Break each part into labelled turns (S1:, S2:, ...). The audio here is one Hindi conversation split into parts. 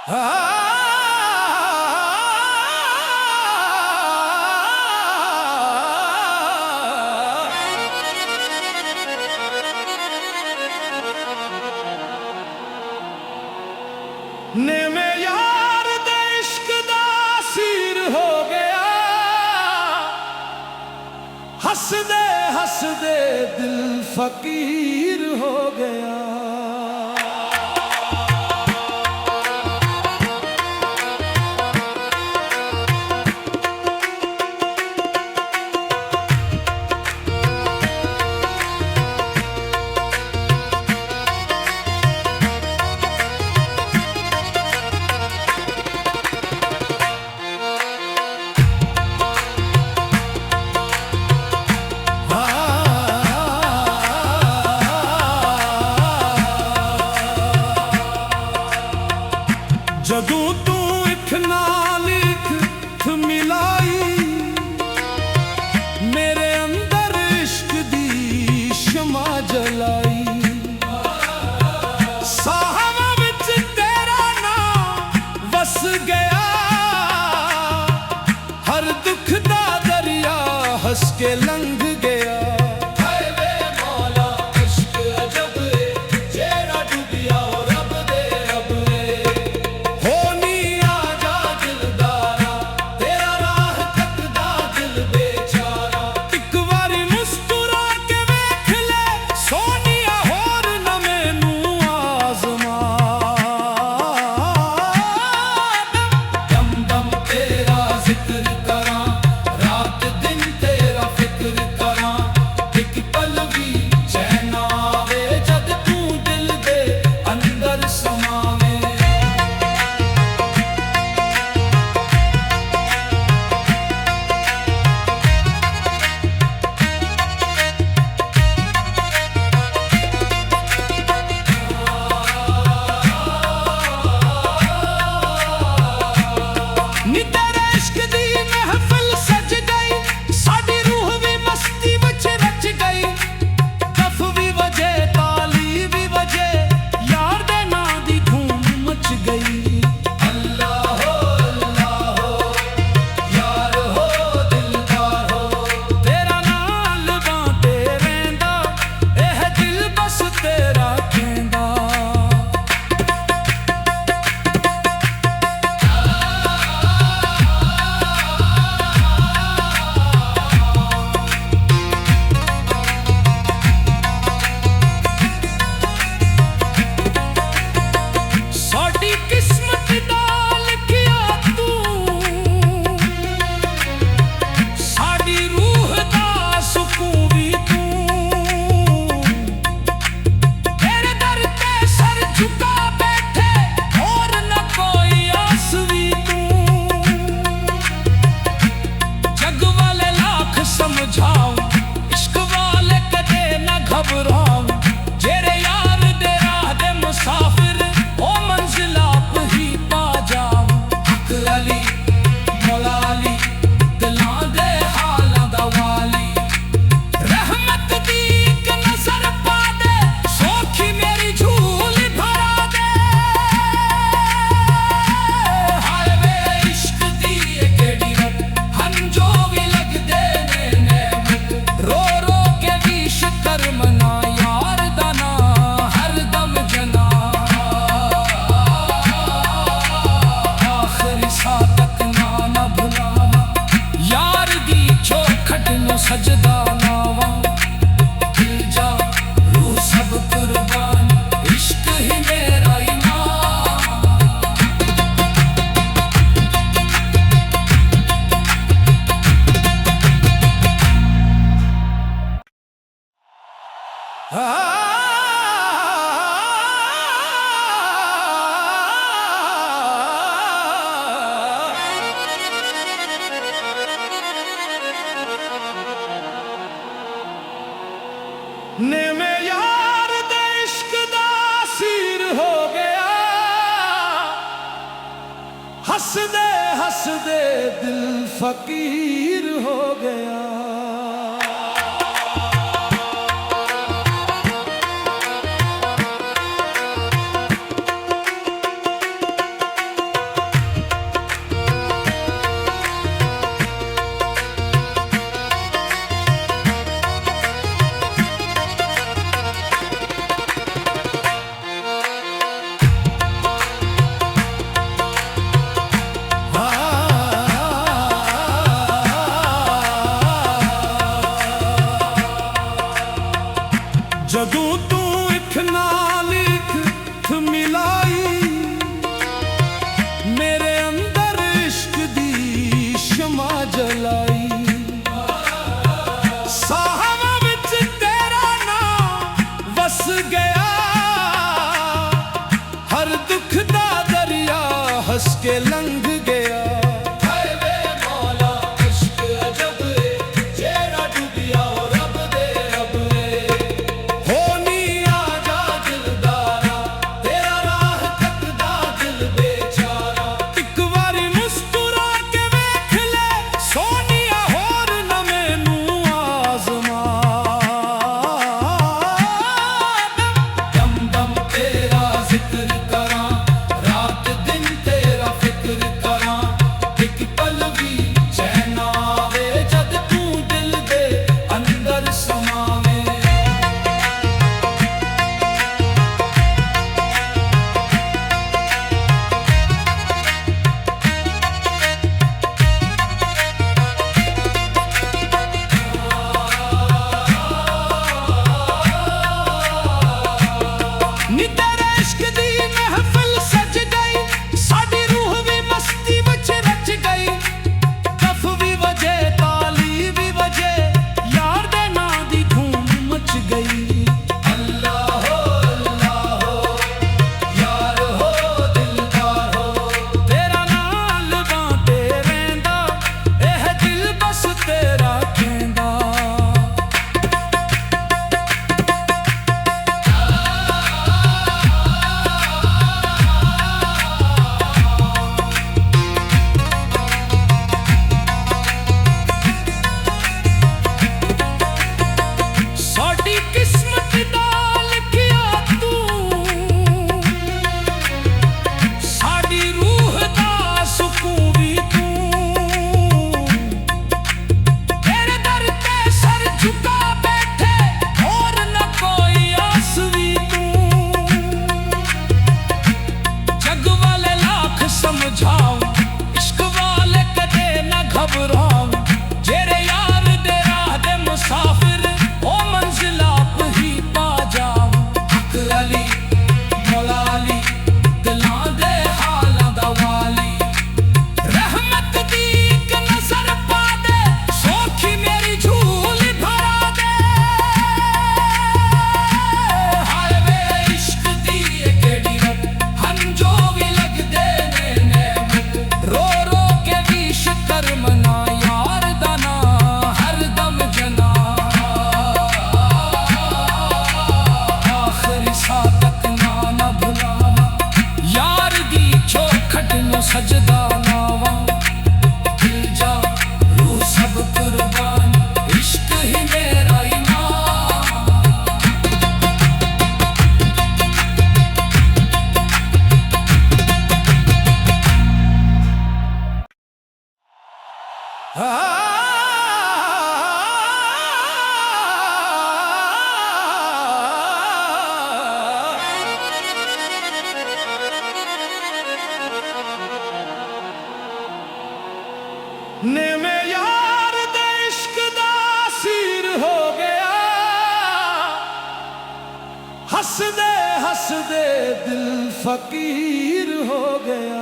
S1: ने में यार दे इश्क दा सीर हो गया, हसदे हसदे दिल फकीर हो गया। जदों तू इख नाल इख मिलाई, मेरे अंदर इश्क दी शमा जलाई। साहवा विच तेरा नाम वस गया, हर दुख दा दरिया हंस के लंघ गया। सजदा नावा दिल जा रूह सब कुर्बान, इश्क ही मेरा इनाम। ने में यार दे इश्क दा सीर हो गया, हसदे हसदे दिल फकीर हो गया। के लंघ गया। नेमे यार दे इश्क दा सीर हो गया, हसदे हसदे दिल फकीर हो गया।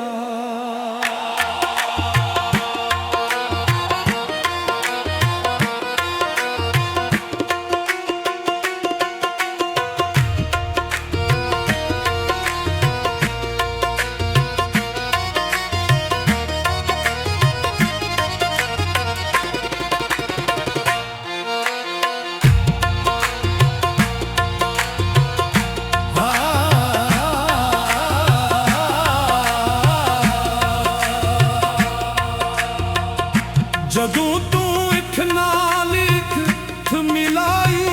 S1: जदों तू इख नाल इख मिलाई,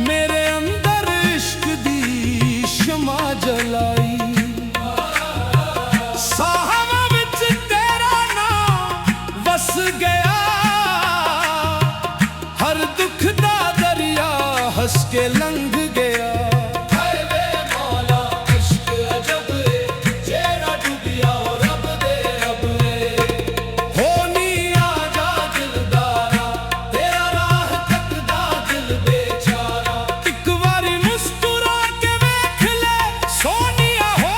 S1: मेरे अंदर इश्क दी शमा जलाई। साहवा विच तेरा नाम वस गया, हर दुख दा दरिया हंस के लंघ गया। सोनिया हो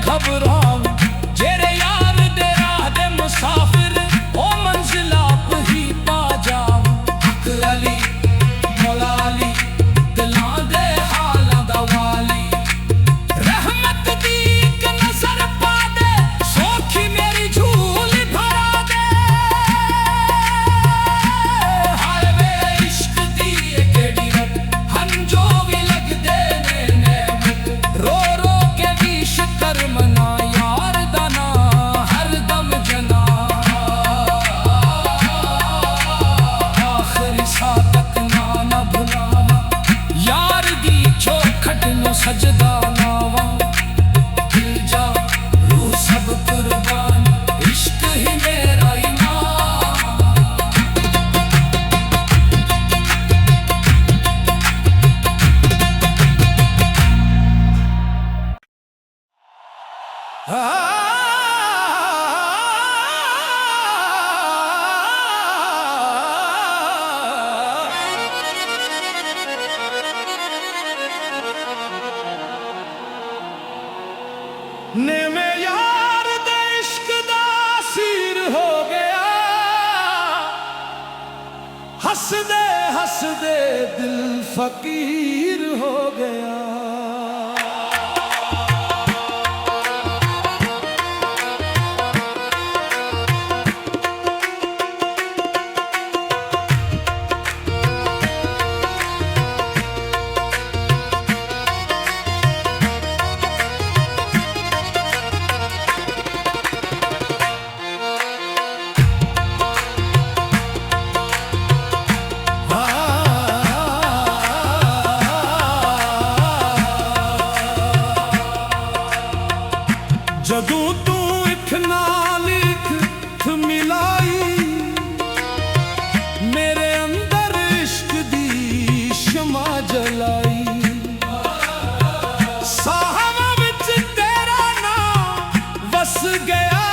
S1: घबराऊं जेरे यार दे राह दे मुसाफिर ओ मंजिल आप ही पा जाऊं हक अली मौला अली दिलां दे हालां दा वाली रहमत दी इक नजर पा दे सौखी मेरी झूली भरा दे हाय वे इश्क दी केड़ी रट हंजो भी लगदे ने नेमत रो रो के भी शिकर मना यार दा ना हर दम जना आखिरी सा तक ना न भुलावा यार दी चौखट नु सजदा नावा दिल जा रूह सब कुर्बान इश्क ही मेरा ईमान नेमे यार दे इश्क दा सीर हो गया हसदे हसदे दिल फकीर हो गया जदों तू इक नाल इक मिलाई मेरे अंदर इश्क दी शमा जलाई साहवां विच तेरा नाम वस गया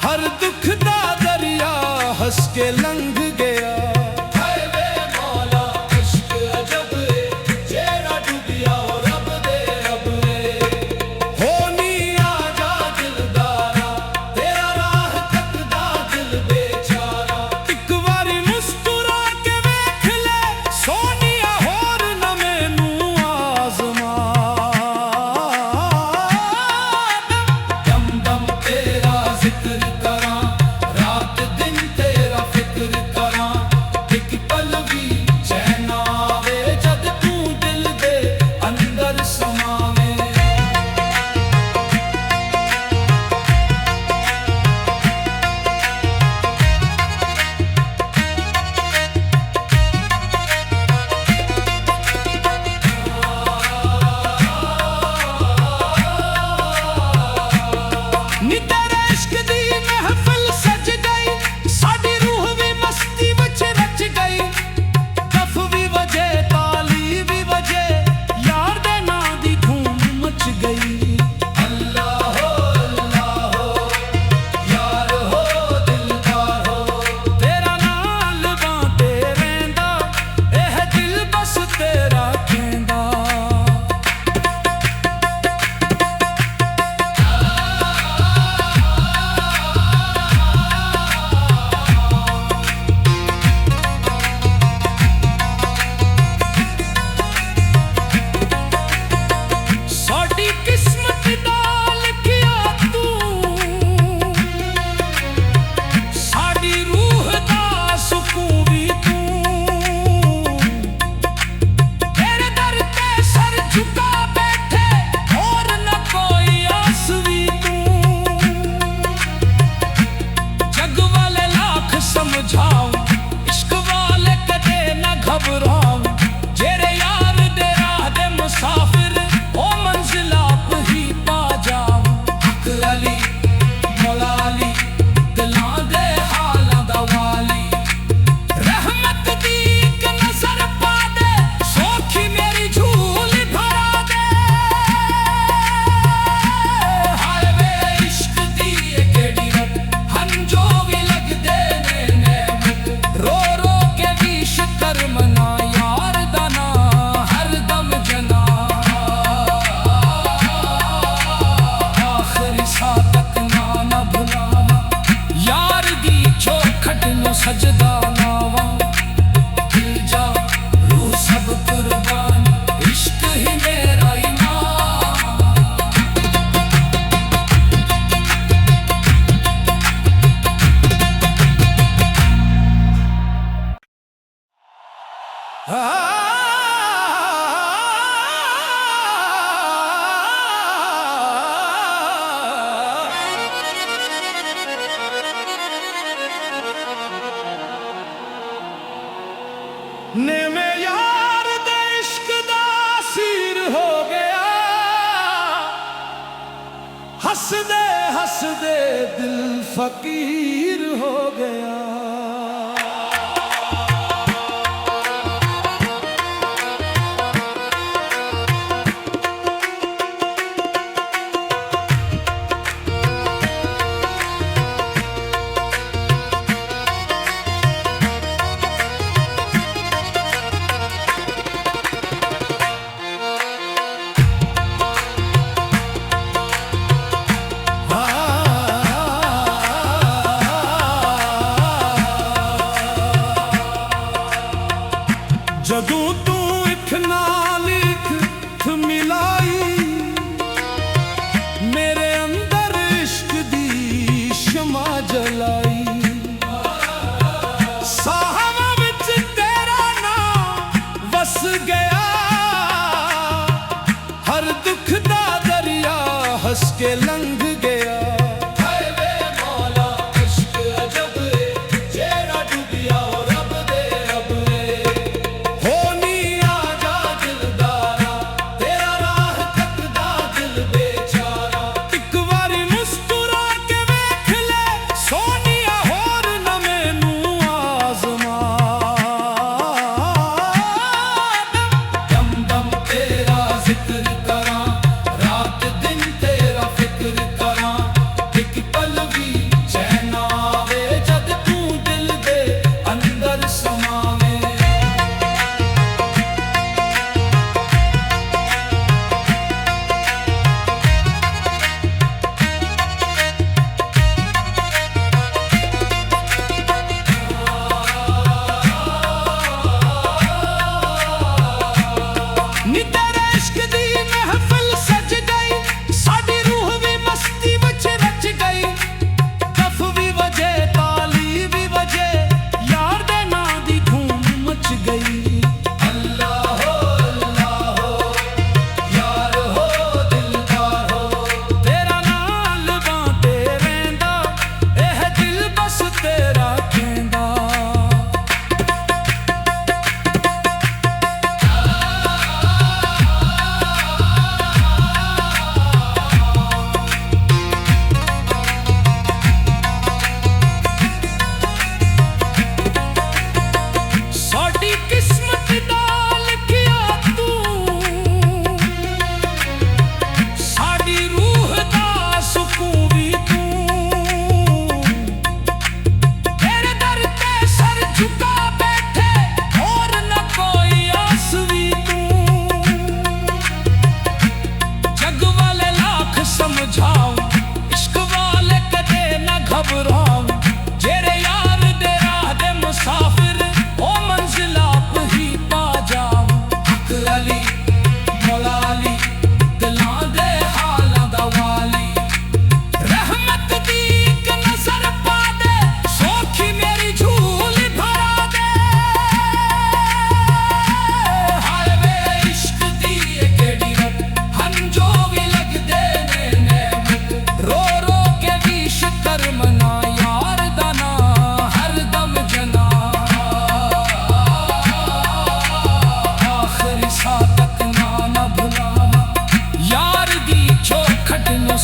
S1: हर दुख दा दरिया हंस के लंघ गया हाय वे मौला इश्क अजब है जेड़ा डुबिया ओ रब दे रब होनी आजा दिलदारा तेरा राह तकदा दिल बेचारा एक बारी मुस्कुरा के वेख ले सोनिया होर न मैनू आजमा दम दम तेरा जिक्र करा रात दिन तेरा फिक्र करा सजदा नावा दिल जा रूह सब कुर्बान इश्क ही मेरा ईमान। ने में यार दे इश्क दा सीर हो गया, हसदे हसदे दिल फकीर हो गया। जदों तू इख नाल इख मिलाई, मेरे अंदर इश्क दी शमा जलाई। साहवां विच तेरा नाम वस गया, हर दुख दा दरिया हंस के लंघ गया।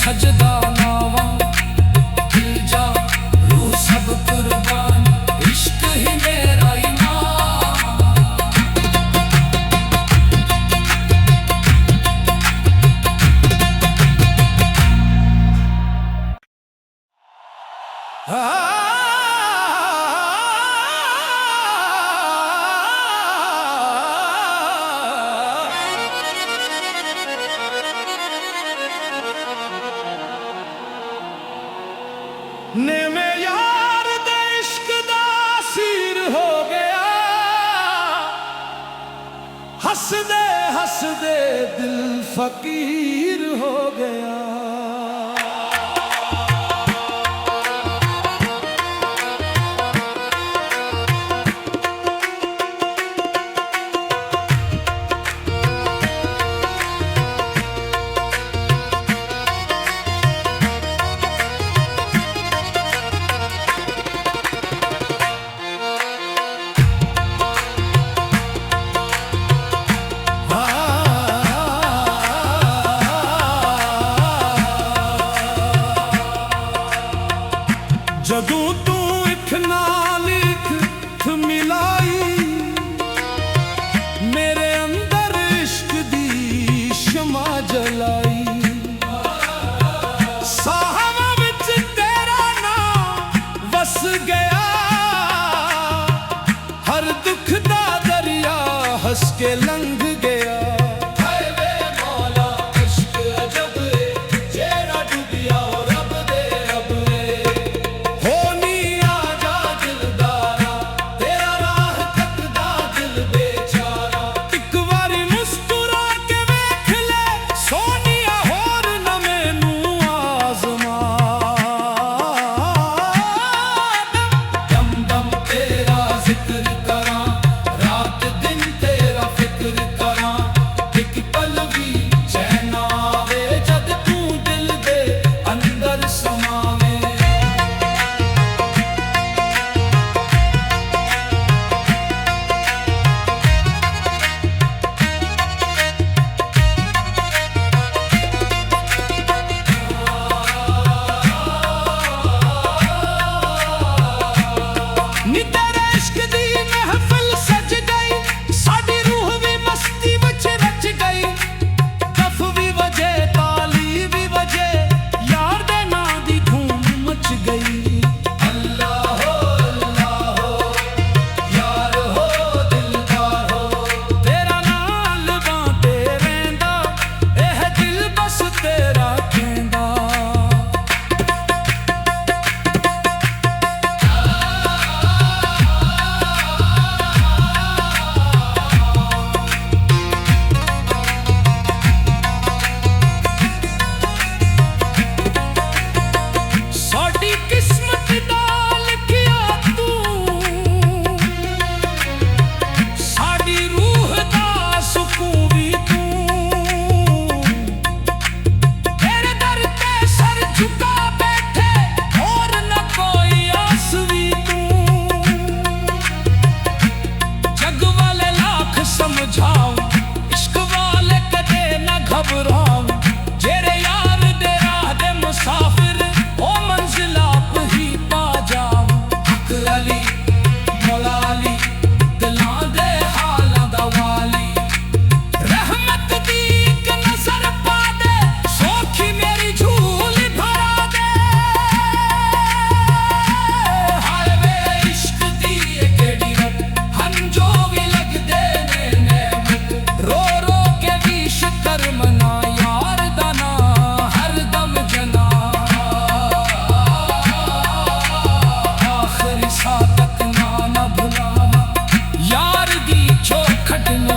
S1: सजदा नावा दिल जा रूह सब कुर्बान इश्क ही मेरा ईमान। ने में यार दे इश्क दा हसदे दिल फकीर हो गया। जदों तू इक नाल इक मिलाई मेरे अंदर इश्क दी शमा जलाई। साहवा विच तेरा नाम वस गया, हर दुख दा दरिया हंस के लंघ गया।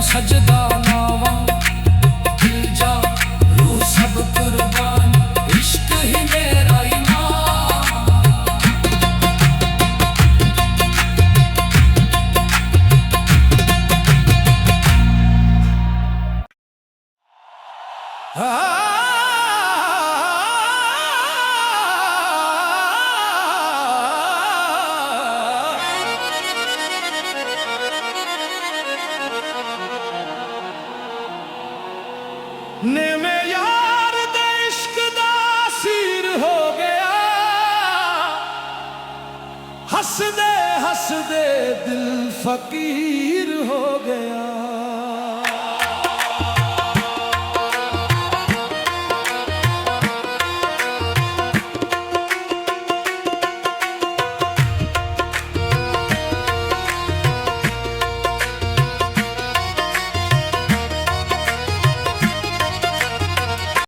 S1: सजदा नावा दिल जा रूह सब कुर्बान, इश्क ही मेरा इनाम। ने में यार दे इश्क दा सीर हो गया, हसदे हसदे दिल फकीर हो गया।